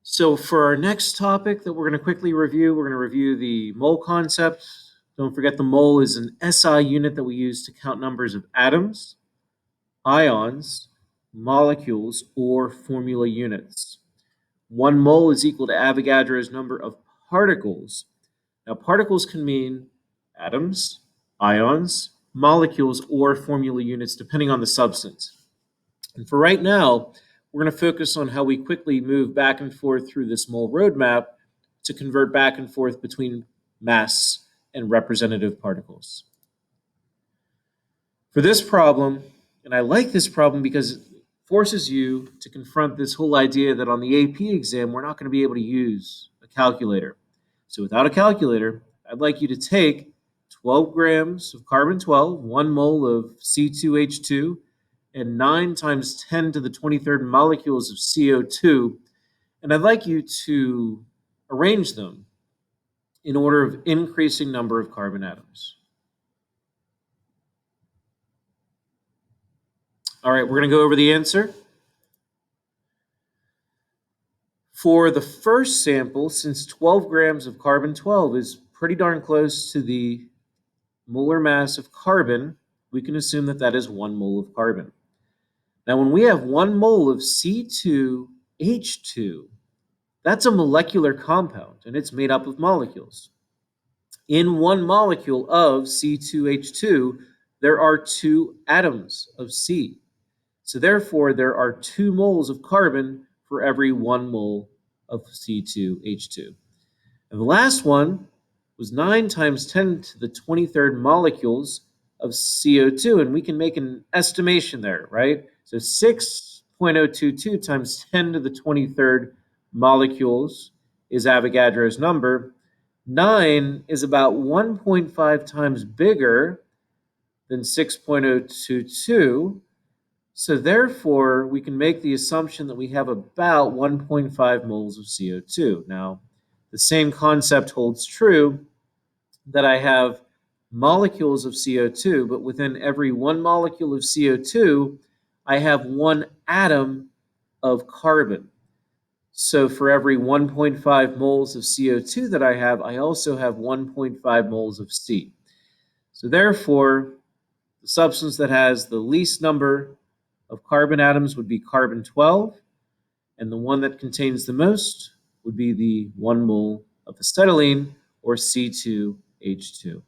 So for our next topic that we're going to quickly review, we're going to review the mole concept. Don't forget the mole is an SI unit that we use to count numbers of atoms, ions, molecules, or formula units. 1 mole is equal to Avogadro's number of particles. Now, particles can mean atoms, ions, molecules, or formula units, depending on the substance. And for right now, we're going to focus on how we quickly move back and forth through this mole roadmap to convert back and forth between mass and representative particles. For this problem, and I like this problem because it forces you to confront this whole idea that on the AP exam, we're not going to be able to use a calculator. So without a calculator, I'd like you to take 12 grams of carbon 12, 1 mole of C2H2, and 9 times 10 to the 23rd molecules of CO2. And I'd like you to arrange them in order of increasing number of carbon atoms. All right, we're going to go over the answer. For the first sample, since 12 grams of carbon 12 is pretty darn close to the molar mass of carbon, we can assume that that is 1 mole of carbon. Now, when we have 1 mole of C2H2, that's a molecular compound, and it's made up of molecules. In 1 molecule of C2H2, there are 2 atoms of C. So therefore, there are 2 moles of carbon for every 1 mole of C2H2. And the last one was 9 times 10 to the 23rd molecules of CO2, and we can make an estimation there, right? So 6.022 times 10 to the 23rd molecules is Avogadro's number. 9 is about 1.5 times bigger than 6.022. So therefore, we can make the assumption that we have about 1.5 moles of CO2. Now, the same concept holds true that I have molecules of CO2, but within every 1 molecule of CO2, I have 1 atom of carbon. So for every 1.5 moles of CO2 that I also have 1.5 moles of C. So therefore, the substance that has the least number of carbon atoms would be carbon 12, and the one that contains the most would be the 1 mole of acetylene, or C2H2.